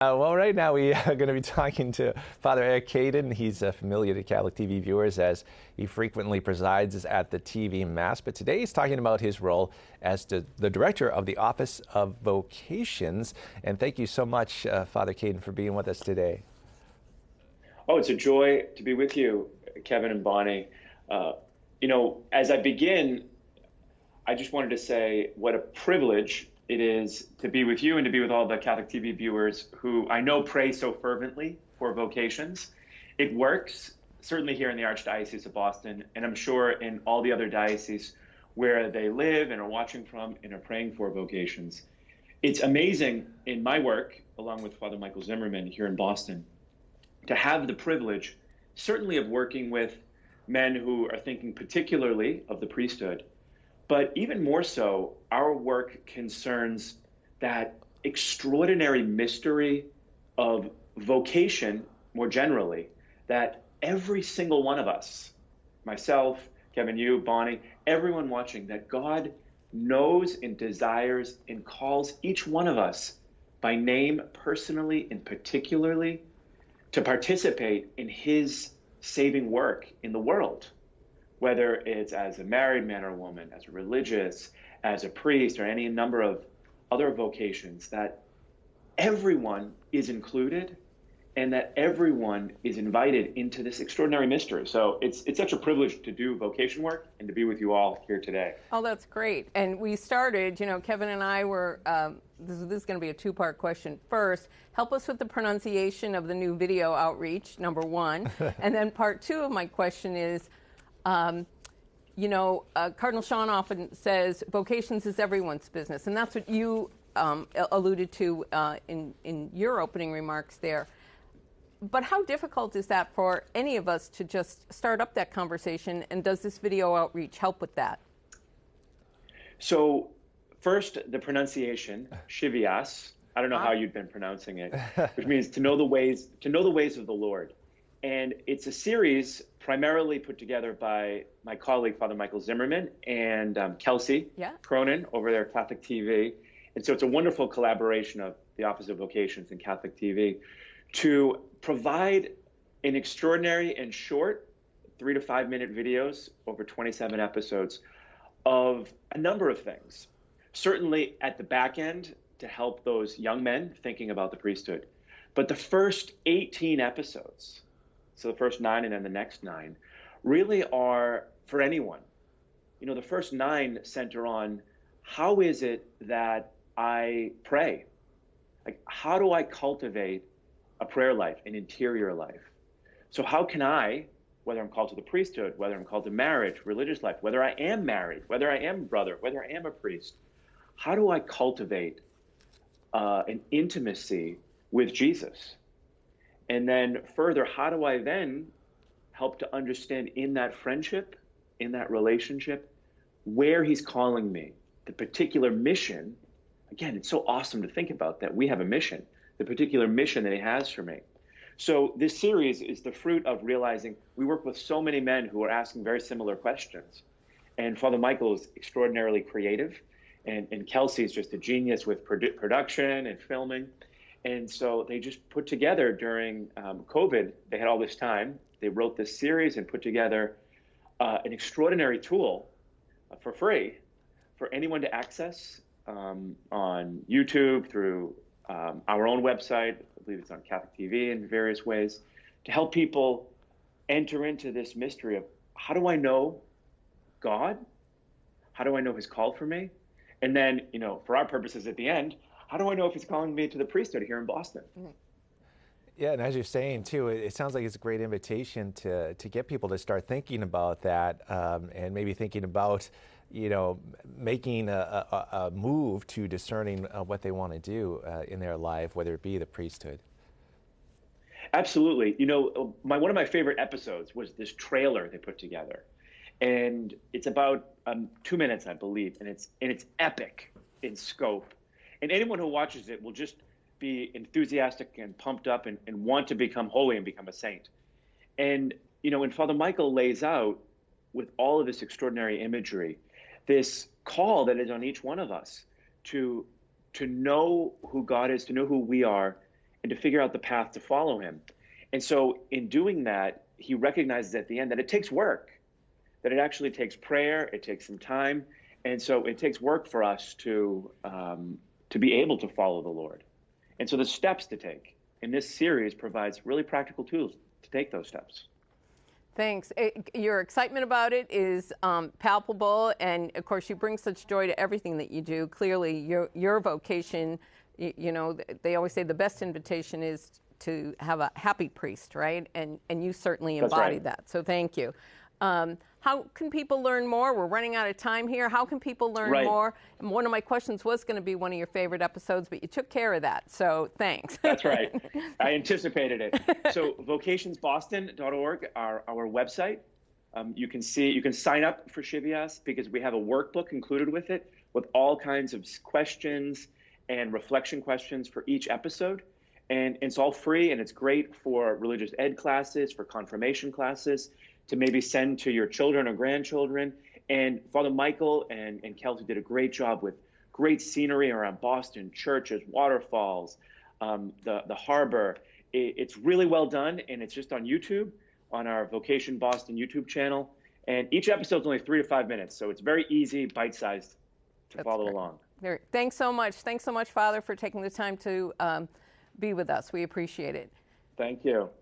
Well, right now we are going to be talking to Father Eric Caden. He's familiar to Catholic TV viewers as he frequently presides at the TV Mass. But today he's talking about his role as the director of the Office of Vocations. And thank you so much, Father Caden, for being with us today. Oh, it's a joy to be with you, Kevin and Bonnie. As I begin, I just wanted to say what a privilege it is to be with you and to be with all the Catholic TV viewers who I know pray so fervently for vocations. It works, certainly here in the Archdiocese of Boston, and I'm sure in all the other dioceses where they live and are watching from and are praying for vocations. It's amazing in my work, along with Father Michael Zimmerman here in Boston, to have the privilege, certainly of working with men who are thinking particularly of the priesthood, but even more so, our work concerns that extraordinary mystery of vocation more generally, that every single one of us, myself, Kevin, you, Bonnie, everyone watching, that God knows and desires and calls each one of us by name personally and particularly to participate in his saving work in the world, whether it's as a married man or woman, as a religious, as a priest, or any number of other vocations, that everyone is included and that everyone is invited into this extraordinary mystery. So it's such a privilege to do vocation work and to be with you all here today. Oh, that's great. And we started, Kevin and I were, this is going to be a two-part question. First, help us with the pronunciation of the new video outreach, number one. And then part two of my question is, Cardinal Sean often says vocations is everyone's business. And that's what you alluded to in your opening remarks there. But how difficult is that for any of us to just start up that conversation? And does this video outreach help with that? So first, the pronunciation, Shivias. I don't know how you've been pronouncing it, which means to know the ways of the Lord. And it's a series primarily put together by my colleague, Father Michael Zimmerman, and Kelsey Cronin over there at Catholic TV. And so it's a wonderful collaboration of the Office of Vocations and Catholic TV to provide an extraordinary and short 3 to 5 minute videos over 27 episodes of a number of things. Certainly at the back end to help those young men thinking about the priesthood. But the first 18 episodes, so the first 9 and then the next 9, really are for anyone. The first 9 center on how is it that I pray? Like, how do I cultivate a prayer life, an interior life? So how can I, whether I'm called to the priesthood, whether I'm called to marriage, religious life, whether I am married, whether I am a brother, whether I am a priest, how do I cultivate an intimacy with Jesus? And then further, how do I then help to understand in that friendship, in that relationship, where he's calling me, the particular mission? Again, it's so awesome to think about that we have a mission, the particular mission that he has for me. So this series is the fruit of realizing we work with so many men who are asking very similar questions. And Father Michael is extraordinarily creative, and Kelsey is just a genius with production and filming. And so they just put together during COVID, they had all this time, they wrote this series and put together an extraordinary tool for free for anyone to access on YouTube, through our own website. I believe it's on Catholic TV in various ways, to help people enter into this mystery of how do I know God? How do I know his call for me? And then, for our purposes at the end, how do I know if he's calling me to the priesthood here in Boston? Yeah, and as you're saying, too, it sounds like it's a great invitation to get people to start thinking about that and maybe thinking about, making a move to discerning what they want to do in their life, whether it be the priesthood. Absolutely. One of my favorite episodes was this trailer they put together. And it's about 2 minutes, I believe, and it's epic in scope. And anyone who watches it will just be enthusiastic and pumped up and want to become holy and become a saint. And, when Father Michael lays out with all of this extraordinary imagery, this call that is on each one of us to know who God is, to know who we are, and to figure out the path to follow him. And so in doing that, he recognizes at the end that it takes work, that it actually takes prayer, it takes some time. And so it takes work for us to be able to follow the Lord. And so the steps to take in this series provides really practical tools to take those steps. Thanks. Your excitement about it is palpable, and of course you bring such joy to everything that you do. Clearly, your vocation, you know, they always say the best invitation is to have a happy priest, right? And you certainly embody that. So thank you. How can people learn more? We're running out of time here. How can people learn more? And one of my questions was going to be one of your favorite episodes, but you took care of that. So thanks. That's right. I anticipated it. So vocationsboston.org, our website. You can sign up for Shivias because we have a workbook included with it with all kinds of questions and reflection questions for each episode. And it's all free, and it's great for religious ed classes, for confirmation classes, to maybe send to your children or grandchildren. And Father Michael and Kelsey did a great job with great scenery around Boston, churches, waterfalls, the harbor. It's really well done, and it's just on YouTube, on our Vocation Boston YouTube channel. And each episode's only 3 to 5 minutes, so it's very easy, bite-sized to follow along. Thanks so much. Thanks so much, Father, for taking the time to be with us. We appreciate it. Thank you.